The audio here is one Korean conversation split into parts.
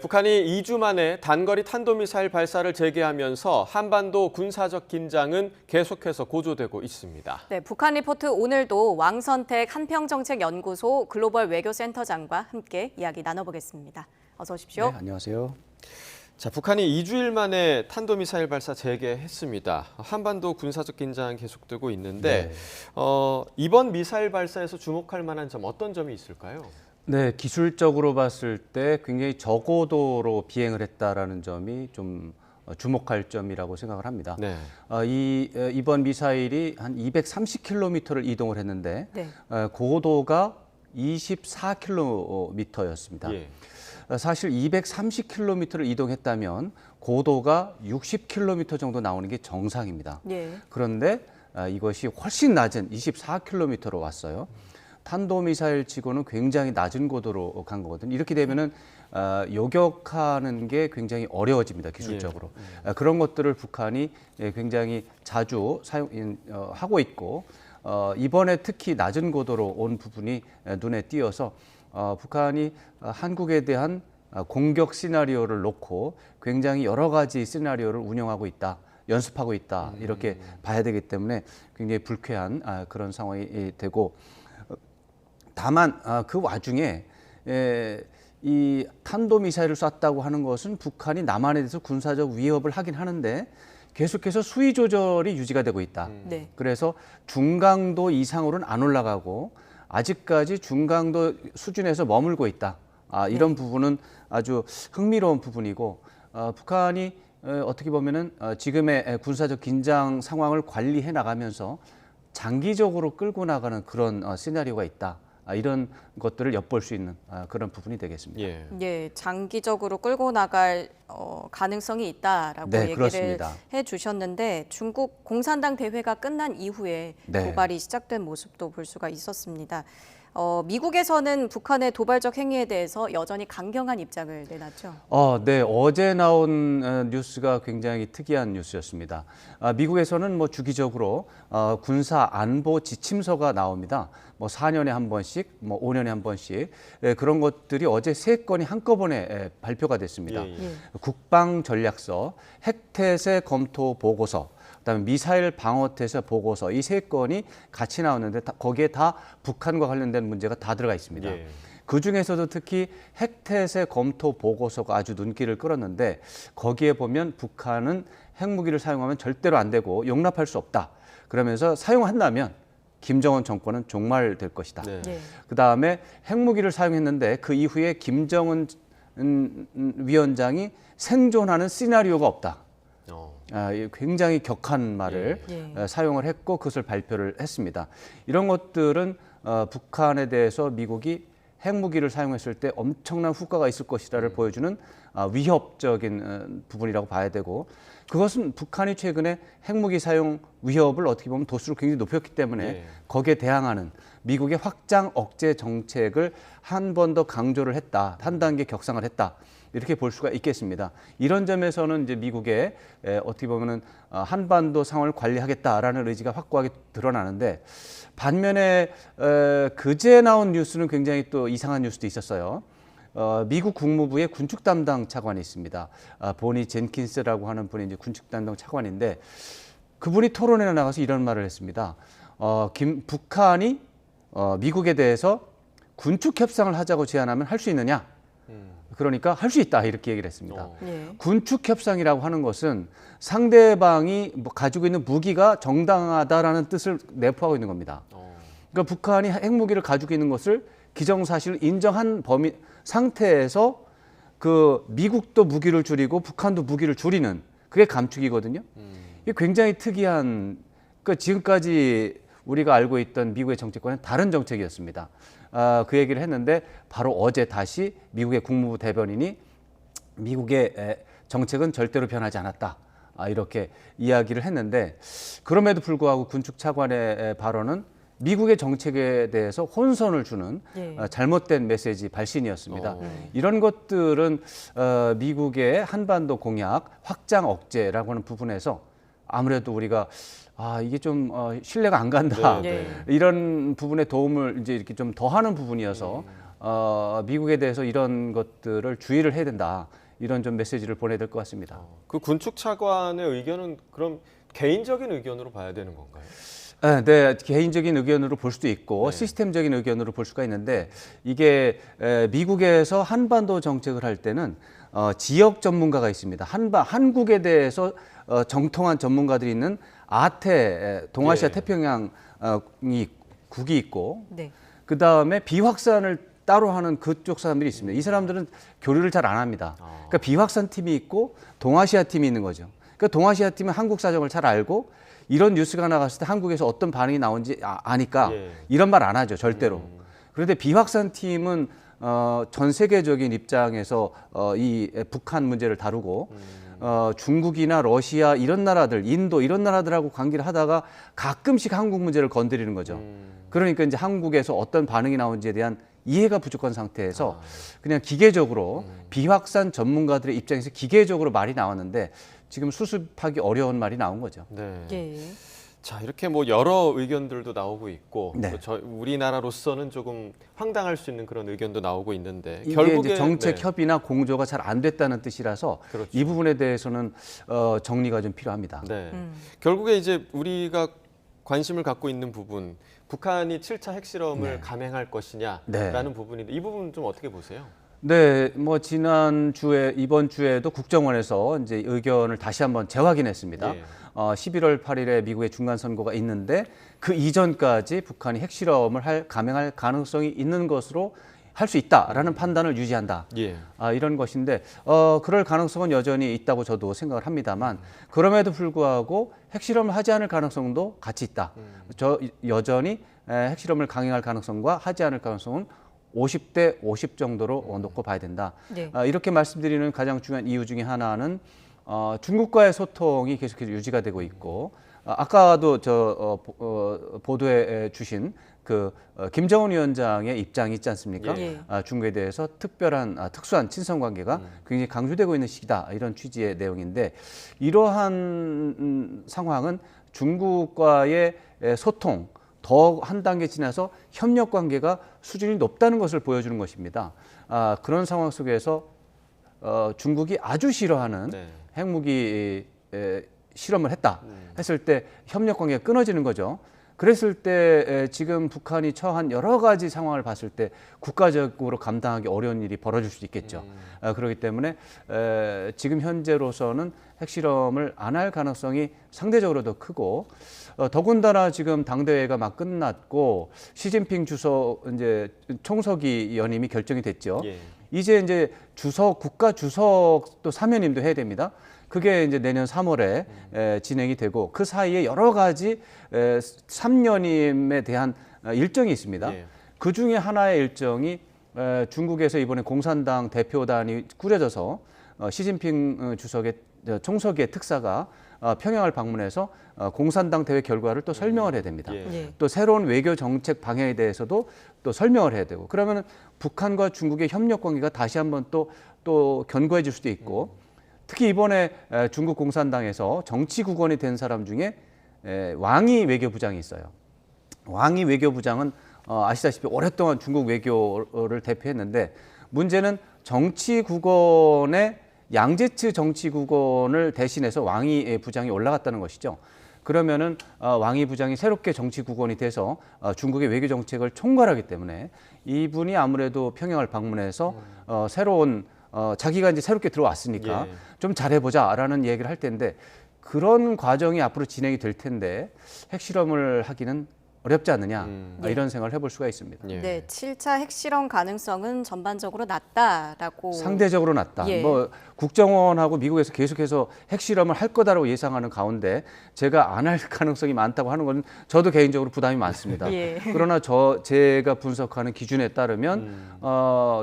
북한이 2주 만에 단거리 탄도미사일 발사를 재개하면서 한반도 군사적 긴장은 계속해서 고조되고 있습니다. 네, 북한 리포트 오늘도 왕선택 한평정책연구소 글로벌 외교센터장과 함께 이야기 나눠보겠습니다. 어서 오십시오. 네, 안녕하세요. 자, 북한이 2주일 만에 탄도미사일 발사 재개했습니다. 한반도 군사적 긴장 계속되고 있는데 이번 미사일 발사에서 주목할 만한 점 어떤 점이 있을까요? 네, 기술적으로 봤을 때 굉장히 저고도로 비행을 했다라는 점이 좀 주목할 점이라고 생각을 합니다. 네. 이번 미사일이 한 230km를 이동을 했는데 네. 고도가 24km였습니다. 예. 사실 230km를 이동했다면 고도가 60km 정도 나오는 게 정상입니다. 예. 그런데 이것이 훨씬 낮은 24km로 왔어요. 탄도미사일 치고는 굉장히 낮은 고도로 간 거거든요. 이렇게 되면은 요격하는 게 굉장히 어려워집니다, 기술적으로. 그런 것들을 북한이 굉장히 자주 하고 있고 이번에 특히 낮은 고도로 온 부분이 눈에 띄어서 북한이 한국에 대한 공격 시나리오를 놓고 굉장히 여러 가지 시나리오를 운영하고 있다. 연습하고 있다. 이렇게 봐야 되기 때문에 굉장히 불쾌한 그런 상황이 되고 다만 그 와중에 이 탄도미사일을 쐈다고 하는 것은 북한이 남한에 대해서 군사적 위협을 하긴 하는데 계속해서 수위 조절이 유지가 되고 있다. 네. 그래서 중강도 이상으로는 안 올라가고 아직까지 중강도 수준에서 머물고 있다. 이런 부분은 아주 흥미로운 부분이고 북한이 어떻게 보면은 지금의 군사적 긴장 상황을 관리해 나가면서 장기적으로 끌고 나가는 그런 시나리오가 있다. 이런 것들을 엿볼 수 있는 그런 부분이 되겠습니다. 예. 예, 장기적으로 끌고 나갈 가능성이 있다라고 네, 얘기를 그렇습니다. 해주셨는데 중국 공산당 대회가 끝난 이후에 네. 도발이 시작된 모습도 볼 수가 있었습니다. 미국에서는 북한의 도발적 행위에 대해서 여전히 강경한 입장을 내놨죠. 네, 어제 나온 뉴스가 굉장히 특이한 뉴스였습니다. 미국에서는 뭐 주기적으로 군사 안보 지침서가 나옵니다. 뭐 4년에 한 번씩, 뭐 5년에 한 번씩 그런 것들이 어제 3건이 한꺼번에 발표가 됐습니다. 국방 전략서, 핵태세 검토 보고서, 그다음에 미사일 방어태세 보고서 이 3건이 같이 나오는데 거기에 다 북한과 관련된 문제가 다 들어가 있습니다. 예. 그 중에서도 특히 핵태세 검토 보고서가 아주 눈길을 끌었는데 거기에 보면 북한은 핵무기를 사용하면 절대로 안 되고 용납할 수 없다. 그러면서 사용한다면 김정은 정권은 종말될 것이다. 네. 예. 그다음에 핵무기를 사용했는데 그 이후에 김정은 위원장이 생존하는 시나리오가 없다. 굉장히 격한 말을 사용을 했고 그것을 발표를 했습니다. 이런 것들은 북한에 대해서 미국이 핵무기를 사용했을 때 엄청난 후과가 있을 것이라를 보여주는 위협적인 부분이라고 봐야 되고 그것은 북한이 최근에 핵무기 사용 위협을 어떻게 보면 도수를 굉장히 높였기 때문에 거기에 대항하는 미국의 확장 억제 정책을 한 번 더 강조를 했다. 한 단계 격상을 했다. 이렇게 볼 수가 있겠습니다. 이런 점에서는 이제 미국의 어떻게 보면은 한반도 상황을 관리하겠다라는 의지가 확고하게 드러나는데 반면에 그제 나온 뉴스는 굉장히 또 이상한 뉴스도 있었어요. 미국 국무부의 군축 담당 차관이 있습니다. 보니 젠킨스라고 하는 분이 이제 군축 담당 차관인데 그분이 토론회에 나가서 이런 말을 했습니다. 북한이 미국에 대해서 군축 협상을 하자고 제안하면 할 수 있느냐? 그러니까 할 수 있다 이렇게 얘기를 했습니다. 군축 협상이라고 하는 것은 상대방이 가지고 있는 무기가 정당하다라는 뜻을 내포하고 있는 겁니다. 그러니까 북한이 핵무기를 가지고 있는 것을 기정사실을 인정한 범위 상태에서 그 미국도 무기를 줄이고 북한도 무기를 줄이는 그게 감축이거든요. 이게 굉장히 특이한 그 지금까지 우리가 알고 있던 미국의 정책과는 다른 정책이었습니다. 그 얘기를 했는데 바로 어제 다시 미국의 국무부 대변인이 미국의 정책은 절대로 변하지 않았다. 이렇게 이야기를 했는데 그럼에도 불구하고 군축 차관의 발언은 미국의 정책에 대해서 혼선을 주는 잘못된 메시지 발신이었습니다. 이런 것들은 미국의 한반도 공약 확장 억제라고 하는 부분에서 아무래도 우리가 이게 좀 신뢰가 안 간다. 이런 부분에 도움을 이제 이렇게 좀 더하는 부분이어서 미국에 대해서 이런 것들을 주의를 해야 된다. 이런 좀 메시지를 보내야 될 것 같습니다. 그 군축 차관의 의견은 그럼 개인적인 의견으로 봐야 되는 건가요? 네, 개인적인 의견으로 볼 수도 있고 네. 시스템적인 의견으로 볼 수가 있는데 이게 미국에서 한반도 정책을 할 때는 지역 전문가가 있습니다. 한국에 대해서 정통한 전문가들이 있는 아태, 동아시아 예. 태평양이 국이 있고 네. 그 다음에 비확산을 따로 하는 그쪽 사람들이 있습니다. 이 사람들은 교류를 잘 안 합니다. 그러니까 비확산 팀이 있고 동아시아 팀이 있는 거죠. 그러니까 동아시아 팀은 한국 사정을 잘 알고 이런 뉴스가 나갔을 때 한국에서 어떤 반응이 나오는지 아니까 예. 이런 말 안 하죠, 절대로. 그런데 비확산 팀은 전 세계적인 입장에서 이 북한 문제를 다루고 중국이나 러시아 이런 나라들, 인도 이런 나라들하고 관계를 하다가 가끔씩 한국 문제를 건드리는 거죠. 그러니까 이제 한국에서 어떤 반응이 나오는지에 대한 이해가 부족한 상태에서 그냥 기계적으로 비확산 전문가들의 입장에서 기계적으로 말이 나왔는데 지금 수습하기 어려운 말이 나온 거죠. 네. 예. 자, 이렇게 뭐 여러 의견들도 나오고 있고 네. 또 우리나라로서는 조금 황당할 수 있는 그런 의견도 나오고 있는데 이게 결국에 이제 정책 네. 협의나 공조가 잘 안 됐다는 뜻이라서 그렇죠. 이 부분에 대해서는 정리가 좀 필요합니다. 네. 결국에 이제 우리가 관심을 갖고 있는 부분, 북한이 7차 핵실험을 네. 감행할 것이냐라는 네. 부분인데 이 부분 좀 어떻게 보세요? 네, 뭐 이번 주에도 국정원에서 이제 의견을 다시 한번 재확인했습니다. 예. 11월 8일에 미국의 중간 선거가 있는데 그 이전까지 북한이 핵실험을 감행할 가능성이 있는 것으로 할 수 있다라는 판단을 유지한다. 예. 이런 것인데 그럴 가능성은 여전히 있다고 저도 생각을 합니다만 그럼에도 불구하고 핵실험을 하지 않을 가능성도 같이 있다. 여전히 핵실험을 강행할 가능성과 하지 않을 가능성은 50대 50 정도로 놓고 봐야 된다. 네. 이렇게 말씀드리는 가장 중요한 이유 중에 하나는 중국과의 소통이 계속해서 유지가 되고 있고 아까도 보도해 주신 그 김정은 위원장의 입장이 있지 않습니까? 예. 중국에 대해서 특수한 친선 관계가 굉장히 강조되고 있는 시기다 이런 취지의 내용인데 이러한 상황은 중국과의 소통 더 한 단계 지나서 협력 관계가 수준이 높다는 것을 보여주는 것입니다. 그런 상황 속에서 중국이 아주 싫어하는 네. 핵무기 실험을 했다 했을 때 협력 관계가 끊어지는 거죠. 그랬을 때 지금 북한이 처한 여러 가지 상황을 봤을 때 국가적으로 감당하기 어려운 일이 벌어질 수 있겠죠. 그렇기 때문에 지금 현재로서는 핵실험을 안 할 가능성이 상대적으로 더 크고 더군다나 지금 당대회가 막 끝났고 시진핑 주석 이제 총서기 연임이 결정이 됐죠. 예. 이제 국가 주석도 사면임도 해야 됩니다. 그게 이제 내년 3월에 진행이 되고 그 사이에 여러 가지 3년임에 대한 일정이 있습니다. 예. 그 중에 하나의 일정이 중국에서 이번에 공산당 대표단이 꾸려져서 시진핑 주석의 총서기의 특사가 평양을 방문해서 공산당 대회 결과를 또 설명을 해야 됩니다. 예. 예. 또 새로운 외교 정책 방향에 대해서도 또 설명을 해야 되고 그러면 북한과 중국의 협력 관계가 다시 한번 또 견고해질 수도 있고 특히 이번에 중국 공산당에서 정치 국원이 된 사람 중에 왕이 외교부장이 있어요. 왕이 외교부장은 아시다시피 오랫동안 중국 외교를 대표했는데 문제는 정치 국원의 양제츠 정치 국원을 대신해서 왕이 부장이 올라갔다는 것이죠. 그러면은 왕이 부장이 새롭게 정치 국원이 돼서 중국의 외교 정책을 총괄하기 때문에 이분이 아무래도 평양을 방문해서 새로운 자기가 이제 새롭게 들어왔으니까 예. 좀 잘해보자라는 얘기를 할 텐데 그런 과정이 앞으로 진행이 될 텐데 핵실험을 하기는 어렵지 않느냐 이런 생각을 해볼 수가 있습니다. 예. 네, 7차 핵실험 가능성은 전반적으로 낮다라고. 상대적으로 낮다. 예. 뭐 국정원하고 미국에서 계속해서 핵실험을 할 거다라고 예상하는 가운데 제가 안 할 가능성이 많다고 하는 건 저도 개인적으로 부담이 많습니다. 예. 그러나 제가 분석하는 기준에 따르면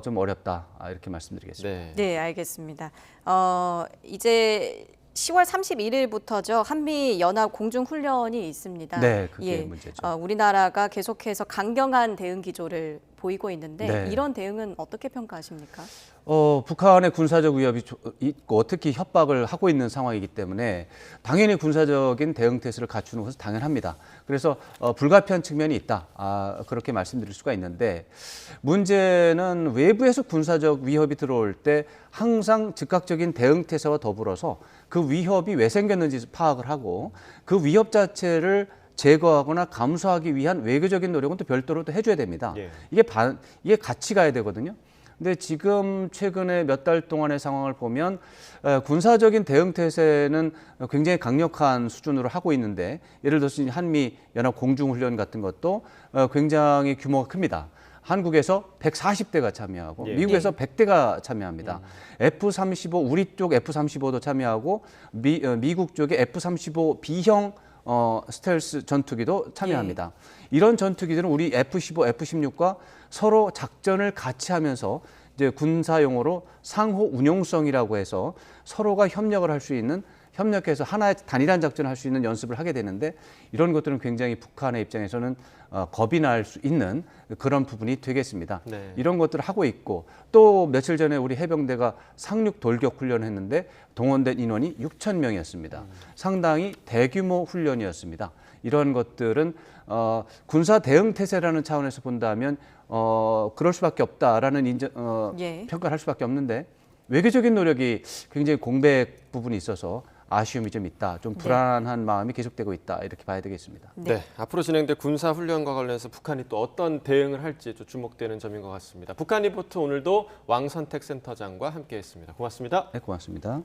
좀 어렵다 이렇게 말씀드리겠습니다. 네. 네, 알겠습니다. 이제 10월 31일부터죠. 한미 연합 공중 훈련이 있습니다. 네, 그게 예. 문제죠. 우리나라가 계속해서 강경한 대응 기조를 보이고 있는데 네. 이런 대응은 어떻게 평가하십니까? 북한의 군사적 위협이 있고 특히 협박을 하고 있는 상황이기 때문에 당연히 군사적인 대응 태세를 갖추는 것은 당연합니다. 그래서 불가피한 측면이 있다. 그렇게 말씀드릴 수가 있는데 문제는 외부에서 군사적 위협이 들어올 때 항상 즉각적인 대응 태세와 더불어서 그 위협이 왜 생겼는지 파악을 하고 그 위협 자체를 제거하거나 감수하기 위한 외교적인 노력은 또 별도로 또 해줘야 됩니다. 예. 이게 같이 가야 되거든요. 근데 지금 최근에 몇 달 동안의 상황을 보면 군사적인 대응 태세는 굉장히 강력한 수준으로 하고 있는데 예를 들어서 한미 연합 공중훈련 같은 것도 굉장히 규모가 큽니다. 한국에서 140대가 참여하고 예. 미국에서 100대가 참여합니다. F-35 우리 쪽 F-35도 참여하고 미국 쪽에 F-35 B형 스텔스 전투기도 참여합니다. 이런 전투기들은 우리 F-15, F-16과 서로 작전을 같이 하면서 이제 군사용어로 상호 운용성이라고 해서 서로가 협력을 할 수 있는 협력해서 하나의 단일한 작전을 할 수 있는 연습을 하게 되는데 이런 것들은 굉장히 북한의 입장에서는 겁이 날 수 있는 그런 부분이 되겠습니다. 네. 이런 것들을 하고 있고 또 며칠 전에 우리 해병대가 상륙 돌격 훈련을 했는데 동원된 인원이 6천 명이었습니다. 상당히 대규모 훈련이었습니다. 이런 것들은 군사 대응 태세라는 차원에서 본다면 그럴 수밖에 없다라는 평가를 할 수밖에 없는데 외교적인 노력이 굉장히 공백 부분이 있어서 아쉬움이 좀 있다. 좀 불안한 마음이 계속되고 있다. 이렇게 봐야 되겠습니다. 네, 앞으로 진행될 군사 훈련과 관련해서 북한이 또 어떤 대응을 할지 좀 주목되는 점인 것 같습니다. 북한 리포트 오늘도 왕선택 센터장과 함께했습니다. 고맙습니다. 네, 고맙습니다.